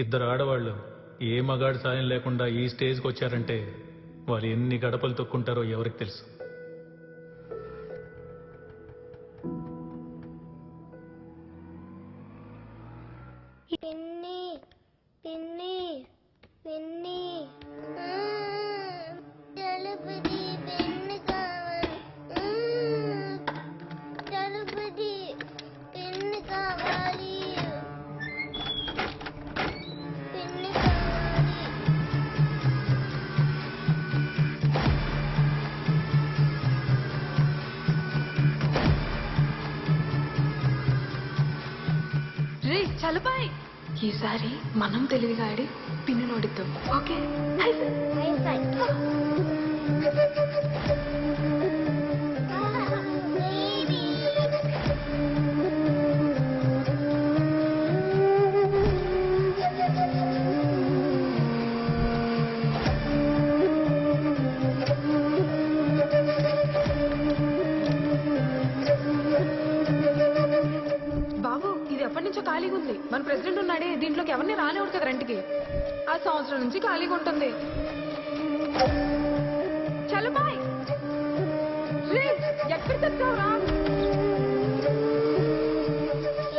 ఇద్దరు ఆడవాళ్ళు ఏ మగాడి సాయం లేకుండా ఈ స్టేజ్కి వచ్చారంటే వాళ్ళు ఎన్ని గడపలు తొక్కుంటారో ఎవరికి తెలుసు. పిన్ని పిన్ని పిన్ని జలుబుది పెన్ను కావాలి. జలుబుది పెన్ను కావాలి. పెన్ను కావాలి. రే చలపాయ్, ఈసారి మనం తెలివిగా ఆడి పిన్ను నోడిద్దాం. ఓకే బాబు, ఇది ఎప్పటి నుంచో ఖాళీగా ఉంది. మన ప్రెసిడెంట్ ఉన్నాడే, దీంట్లోకి ఎవరిని రానివ్వడు కదా రెంట్కి. ఆ సంవత్సరం నుంచి ఖాళీగా ఉంటుంది. చలపాయ్, రే ఎక్కడ తెచ్చావురా?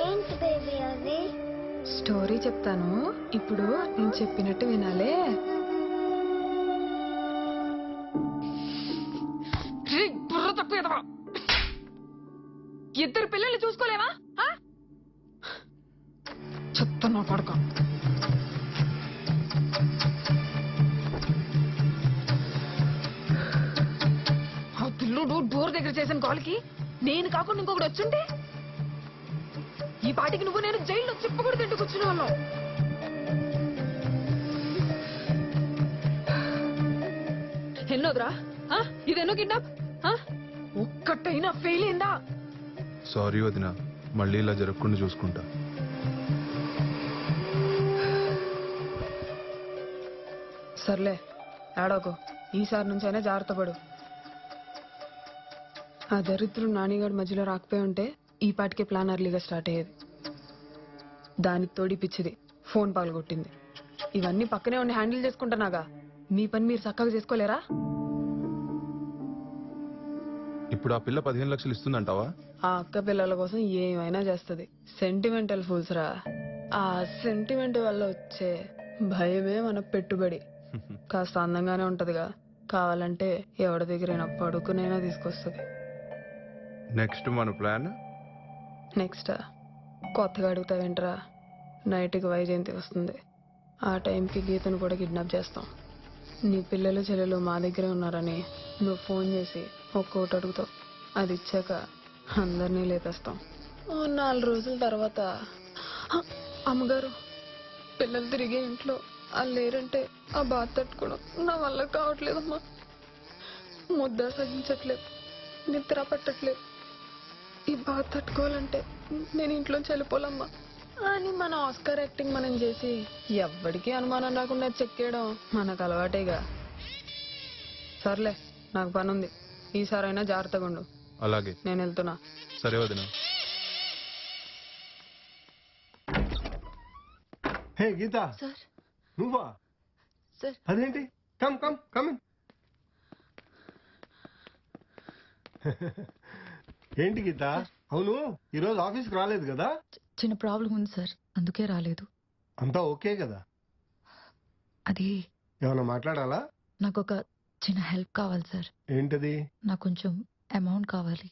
ఏంటి బేబీ అది? స్టోరీ చెప్తాను, ఇప్పుడు నేను చెప్పినట్టు వినాలే. రే, బుర్ర తక్కువ ఎదవా. ఇద్దరు పిల్లల్ని చూసుకోలేవా? చెప్తున్నా కొడుక. ఆ పిల్లుడు డోర్ దగ్గర చేసిన కాల్కి నేను కాకుండా ఇంకొకటి వచ్చుంటే ఈ పాటికి నువ్వు నేను జైల్లో చెప్పకూడదు తింటూ కూర్చునే వాళ్ళం. ఎన్నోదిరా ఇదెన్నో కిడ్నాప్? ఒక్కటైనా ఫెయిల్ అయిందా? సారీ వదిన, మళ్ళీ ఇలా జరగకుండా చూసుకుంటా. సర్లే ఏడోకు, ఈసారి నుంచి అయినా జాగ్రత్త పడు. ఆ దరిద్రుడు నానిగాడు మధ్యలో రాకపోయి ఉంటే ఈ పాటికే ప్లాన్ అర్లీగా స్టార్ట్ అయ్యేది. దానికి తోడి పిచ్చిది ఫోన్ పగలగొట్టింది. ఇవన్నీ పక్కనే ఉండి హ్యాండిల్ చేసుకుంటున్నాగా, మీ పని మీరు చక్కగా చేసుకోలేరా? ఇప్పుడు ఆ పిల్ల 15 లక్షలు ఇస్తుందంటావా? ఆ అక్క పిల్లల కోసం ఏమైనా చేస్తుంది. సెంటిమెంటల్ ఫూల్స్ రా. ఆ సెంటిమెంట్ వల్ల వచ్చే భయమే మన పెట్టుబడి. కాస్త అందంగానే ఉంటదిగా, కావాలంటే ఎవరి దగ్గరైనా పడుకునైనా తీసుకొస్తుంది. నెక్స్ట్ మన ప్లాన్? నెక్స్ట్ కొత్తగా అడుగుతావేంట్రా? నైట్కి వైజయంతి వస్తుంది. ఆ టైంకి గీతను కూడా కిడ్నాప్ చేస్తాం. నీ పిల్లలు చెల్లెలు మా దగ్గరే ఉన్నారని నువ్వు ఫోన్ చేసి ఒక్కోటి అడుగుతావు. అది ఇచ్చాక అందరినీ లేపేస్తాం. 4 రోజుల తర్వాత అమ్మగారు పిల్లలు తిరిగే ఇంట్లో వాళ్ళు లేరంటే ఆ బాధ తట్టుకోవడం నా వల్ల కావట్లేదమ్మా. ముద్ద సహించట్లేదు, నిద్ర పట్టట్లేదు. ఈ బాధ తట్టుకోవాలంటే నేను ఇంట్లోంచి వెళ్ళిపోలమ్మా అని మన ఆస్కార్ యాక్టింగ్ మనం చేసి ఎవ్వడికి అనుమానం రాకుండా చెక్కేయడం మనకు అలవాటేగా. సర్లే, నాకు పని ఉంది. ఈసారైనా జాగ్రత్తగా ఉండు. అలాగే, నేను వెళ్తున్నా. సరే వదిన. హే గీత, సార్ నువ్వా? సార్ అదేంటి? Come come come in. ఏంటి గీత, అవును ఈరోజు ఆఫీస్కి రాలేదు కదా? చిన్న ప్రాబ్లం ఉంది సార్, అందుకే రాలేదు. అంతా ఓకే కదా? అది ఏమన్నా మాట్లాడాలా? నాకు ఒక చిన్న హెల్ప్ కావాలి సార్. ఏంటది? నాకు కొంచెం అమౌంట్ కావాలి.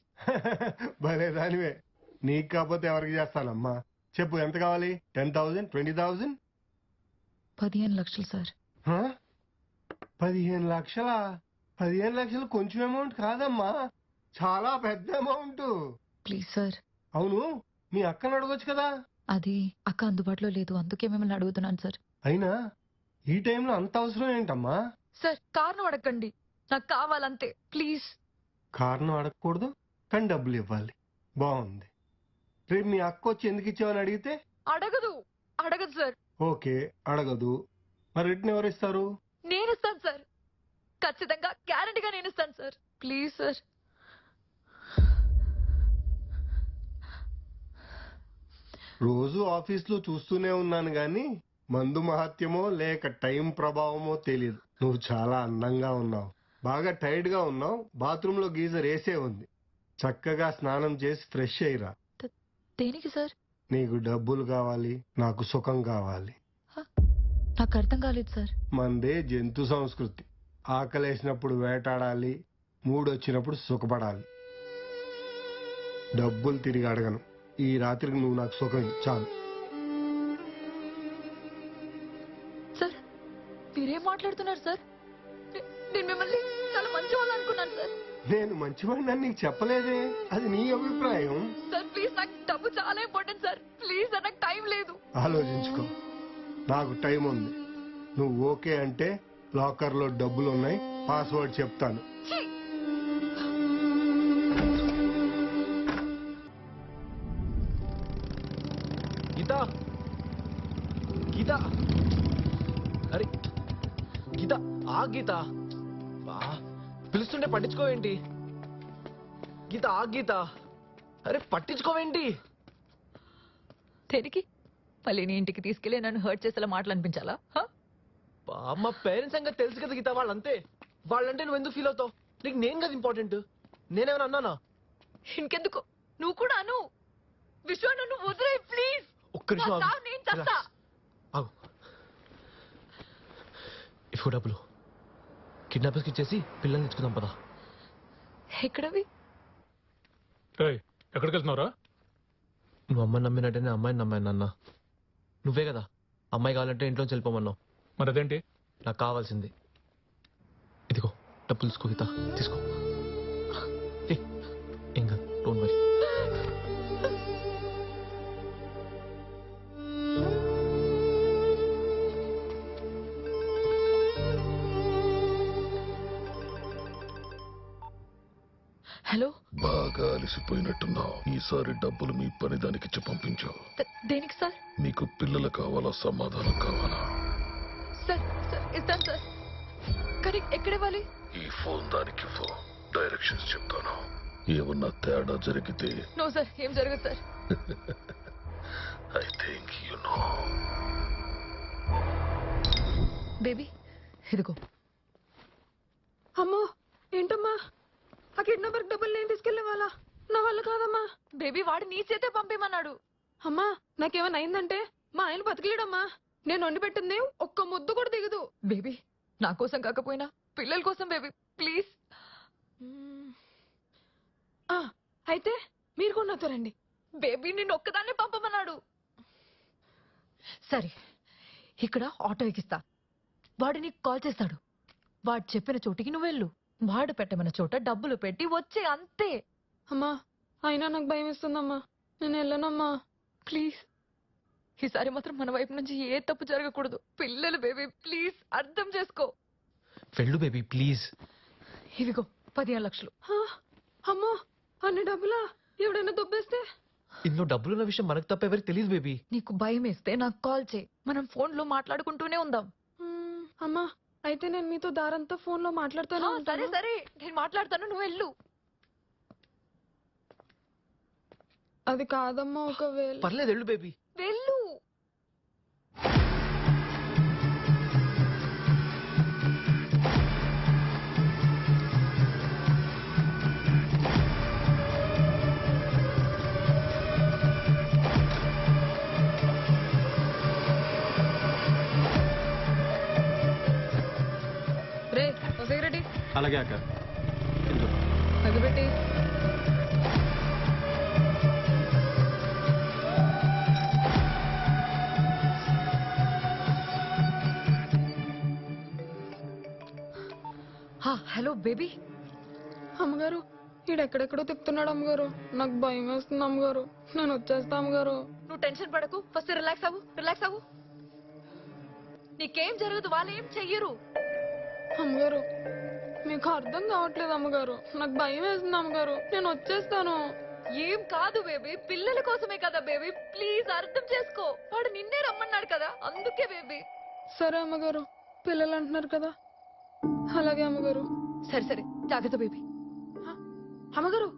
భలే దానివే, నీకు కాకపోతే ఎవరికి చేస్తానమ్మా. చెప్పు, ఎంత కావాలి? 10,000, 20,000? 15 లక్షలు సార్. 15 లక్షలా? 15 లక్షలు కొంచెం అమౌంట్ కాదమ్మా, చాలా పెద్ద అమౌంట్. Please sir. అవును, మీ అక్కను అడగొచ్చు కదా? అది అక్క అందుబాటులో లేదు, అందుకే మిమ్మల్ని అడుగుతున్నాను సార్. అయినా ఈ టైంలో అంత అవసరం ఏంటమ్మా? సార్ కారణం అడగండి, నాకు కావాలంతే, ప్లీజ్. కారణం అడగకూడదు కానీ డబ్బులు ఇవ్వాలి, బాగుంది. రేపు మీ అక్క వచ్చి ఎందుకు ఇచ్చావని అడిగితే? అడగదు సార్. ఓకే, అడగదు. మరి రిటర్న్ ఎవరు ఇస్తారు? నేను ఇస్తాను సార్, ఖచ్చితంగా గ్యారంటీగా నేను ఇస్తాను సార్. Please sir. రోజు ఆఫీస్లో చూస్తూనే ఉన్నాను గాని మందు మహత్యమో లేక టైం ప్రభావమో తెలియదు. నువ్వు చాలా అందంగా ఉన్నావు, బాగా టైర్డ్ గా ఉన్నావు. బాత్రూమ్ లో గీజర్ వేసే ఉంది. చక్కగా స్నానం చేసి ఫ్రెష్ అయ్యిరా. దేనికి సార్? నీకు డబ్బులు కావాలి, నాకు సుఖం కావాలి. నాకు అర్థం కాలేదు సార్. మందే జంతు సంస్కృతి. ఆకలేసినప్పుడు వేటాడాలి, మూడొచ్చినప్పుడు సుఖపడాలి. డబ్బులు తిరిగి అడగను. ఈ రాత్రికి నువ్వు నాకు సుఖం చాలు. సార్ మీరేం మాట్లాడుతున్నారు సార్? నేను మిమ్మల్ని చాలా మంచి వాళ్ళు అనుకున్నాను సార్. నేను మంచివాడిని నీకు చెప్పలేదే, అది నీ అభిప్రాయం. సార్ ప్లీజ్, నాకు డబ్బు చాలా ఇంపార్టెంట్ సార్. ప్లీజ్ సార్, నాకు టైం లేదు. ఆలోచించుకో, నాకు టైం ఉంది. నువ్వు ఓకే అంటే లాకర్ లో డబ్బులు ఉన్నాయి, పాస్వర్డ్ చెప్తాను. ఛీ! గీత, గీత, అరే గీత, ఆ గీత, బా పిలుస్తుంటే పట్టించుకోవేంటి? గీత, ఆ గీత, అరే పట్టించుకోవేంటి? దేనికి? మళ్ళీ నీ ఇంటికి తీసుకెళ్లి నన్ను హర్ట్ చేసేలా మాటలు అనిపించాలా? బా, మా పేరెంట్స్ సంగతి తెలుసు కదా గీత, వాళ్ళంతే. వాళ్ళంటే నువ్వు ఎందుకు ఫీల్ అవుతావు? నీకు నేను కదా ఇంపార్టెంట్. నేనేమైనా అన్నానా? ఇంకెందుకు, నువ్వు కూడా అను. విశ్వ నన్ను వదిలే ప్లీజ్. ఒక్క నిమిషం ఆగు. నేను చస్తా. ఆగు. ఇఫ్ డబ్బులు కిడ్నాపర్స్కి ఇచ్చేసి పిల్లల్ని తెచ్చుకుందాం పదా. ఎక్కడవి? ఏయ్, ఎక్కడికి వెళ్తున్నావురా? నువ్వు అమ్మని నమ్మినట్టేనే అమ్మాయిని నమ్మాను నాన్న. నువ్వే కదా అమ్మాయి కావాలంటే ఇంట్లోంచి వెళ్ళిపోమన్నావు. మరి అదేంటి? నాకు కావాల్సింది ఇదిగో డబ్బులు. తీసుకో గీత, తీసుకో. ఏం కాదు, డోంట్ వరీ. హలో, బాగా అలసిపోయినట్టున్నావు. ఈసారి డబ్బులు మీ పని దానికిచ్చి పంపించావు. దేనికి సార్? నీకు పిల్లలు కావాలా, సమాధానం కావాలా? సార్ సార్ ఇస్తాను సార్, కానీ ఎక్కడివ్వాలి? ఈ ఫోన్ దానికి డైరెక్షన్స్ చెప్తాను. ఏమన్నా తేడా జరిగితే నో సార్, ఏం జరగదు sir. I think you know. Baby ఇదిగో. అమ్మో, ఏంటమ్మా ఆ కిడ్నాపర్ డబ్బులు నేను తీసుకెళ్ళేవాళ్ళ? నా వల్ల కాదమ్మా. బేబీ వాడు నీ చేతే పంపేమన్నాడు. అమ్మా, నాకేమైనా అయిందంటే మా ఆయన బతికేయడమ్మా. నేను వండి పెట్టింది ఒక్క ముద్దు కూడా దిగదు. బేబీ నా కోసం కాకపోయినా పిల్లల కోసం బేబీ ప్లీజ్. అయితే మీరు కూడా నాతో రండి. బేబీ నిన్ను ఒక్కదాన్నే పంపమన్నాడు. సరే, ఇక్కడ ఆటో ఎక్కిస్తా. వాడు నీకు కాల్ చేస్తాడు. వాడు చెప్పిన చోటికి నువ్వు వెళ్ళు. వాడు పెట్టమన్న చోట డబ్బులు పెట్టి వచ్చే, అంతే. అమ్మా, అయినా నాకు భయం ఇస్తుందమ్మా. నేను వెళ్ళనమ్మా. ప్లీజ్ ఈసారి మాత్రం మన వైపు నుంచి ఏ తప్పు జరగకూడదు. పిల్లలు బేబీ ప్లీజ్, అర్థం చేసుకో. వెళ్ళు బేబీ ప్లీజ్. ఇవిగో 15 లక్షలు. అమ్మో, అన్ని డబ్బులా? ఎవడైనా దొబ్బేస్తే? ఇందులో డబ్బులున్న విషయం మనకు తప్ప ఎవరికి తెలియదు బేబీ. నీకు భయం వేస్తే నాకు కాల్ చేయి, మనం ఫోన్ లో మాట్లాడుకుంటూనే ఉందాం. అమ్మా, అయితే నేను మీతో దారంతా ఫోన్ లో మాట్లాడతాను. సరే సరే, నేను మాట్లాడతాను, నువ్వు వెళ్ళు. అది కాదమ్మా, ఒకవేళ. పర్లేదు వెళ్ళు బేబీ. వెళ్ళు. రే, ఓ సిగరెట్ ఇ. అలాగే అక్క. అగ్గిపెట్టి. Hello baby. అమ్మగారు, ఈడెక్కడెక్కడో తిప్పుతున్నాడు అమ్మగారు. నాకు భయం వేస్తుంది అమ్మగారు. నేను వచ్చేస్తా అమ్మగారు. నువ్వు టెన్షన్ పడకు, ఫస్ట్ రిలాక్స్ అవ్వు, రిలాక్స్ అవ్వు. నీకేం జరగదు, వాళ్ళు ఏం చెయ్యరు. అమ్మగారు, మీకు అర్థం కావట్లేదు అమ్మగారు. నాకు భయం వేస్తుంది అమ్మగారు. నేను వచ్చేస్తాను. ఏం కాదు బేబీ, పిల్లల కోసమే కదా బేబీ, ప్లీజ్ అర్థం చేసుకో. వాడు నిన్నే రమ్మన్నాడు కదా, అందుకే బేబీ. సరే అమ్మగారు, పిల్లలు అంటున్నారు కదా. అలాగే అమ్మగారు. సరే సరే, జాగ్రత్త బేబీ. అమ్మగారు,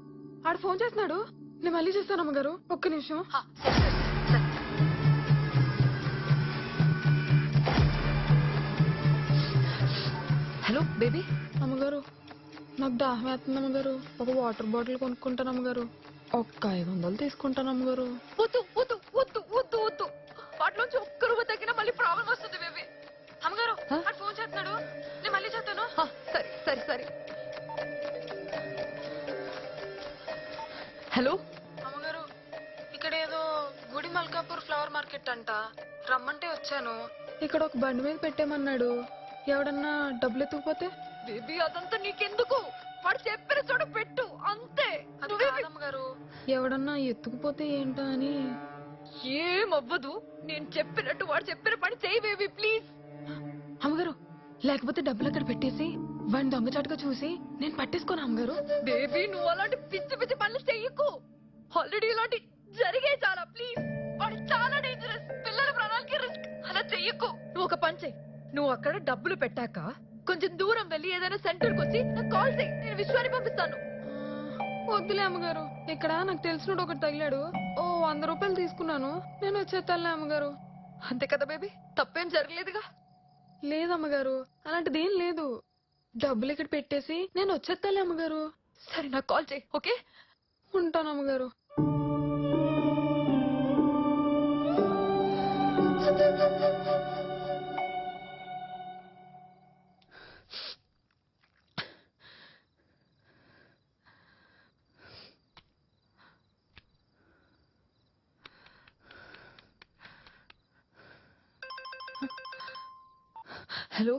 ఆడు ఫోన్ చేస్తున్నాడు. నేను మళ్ళీ చేస్తాను అమ్మగారు, ఒక్క నిమిషం. సరే సరే సరే. Hello baby. అమ్మగారు నాకు దాహం వేస్తుంది అమ్మగారు. ఒక వాటర్ బాటిల్ కొనుక్కుంటాను అమ్మగారు. ఒక్క 500 తీసుకుంటాను అమ్మగారు. వద్దు వద్దు వద్దు వద్దు వద్దు. వాటిలోంచి ఒక్క రూపాయి తగ్గినా మళ్ళీ ప్రాబ్లం వస్తుంది బేబీ. అమ్మగారు ఫోన్ చేస్తున్నాడు, నేను మళ్ళీ చేస్తాను. సరే సరే సరే. హలో అమ్మగారు ఇక్కడ ఏదో గుడి మల్కాపూర్ ఫ్లవర్ మార్కెట్ అంట, రమ్మంటే వచ్చాను. ఇక్కడ ఒక బండి మీద పెట్టేమన్నాడు. ఎవడన్నా డబ్బులు ఎత్తుకుపోతే? బేబీ అదంతా నీకెందుకు? వాడు చెప్పిన చోట పెట్టు అంతే. అమ్మగారు ఎవడన్నా ఎత్తుకుపోతే ఏంటా అని. ఏం అవ్వదు, నేను చెప్పినట్టు వాడు చెప్పిన పని చేయి బేబీ ప్లీజ్. అమ్మగారు లేకపోతే డబ్బులు అక్కడ పెట్టేసి వాడిని దొంగచాటుగా చూసి నేను పట్టేసుకోను అమ్మగారు. బేబీ నువ్వు అలాంటి పిచ్చి పిచ్చి పనులు చెయ్యకు. ఆల్రెడీ ఇలాంటి జరిగే చాలా ప్లీజ్. వాడు చాలా డేంజరస్, పిల్లల ప్రాణాలకి రిస్క్. అలా చెయ్యకు. నువ్వు ఒక పని చెయ్యి. నువ్వు అక్కడ డబ్బులు పెట్టాక కొంచెం దూరం వెళ్ళి ఏదైనా సెంటర్కి వచ్చి నాకు కాల్ చేయి, నేను విశ్వాన్ని పంపిస్తాను. వద్దులే అమ్మగారు, ఇక్కడ నాకు తెలిసినోడు ఒకటి తగిలాడు. ఓ 100 రూపాయలు తీసుకున్నాను, నేను వచ్చేస్తానులే అమ్మగారు. అంతే కదా బేబీ, తప్పేం జరగలేదుగా. లేదమ్మగారు అలాంటిది ఏం లేదు. డబ్బులు ఇక్కడ పెట్టేసి నేను వచ్చేస్తానులే అమ్మగారు. సరే నాకు కాల్ చేయి ఓకే. ఉంటాను అమ్మగారు. హలో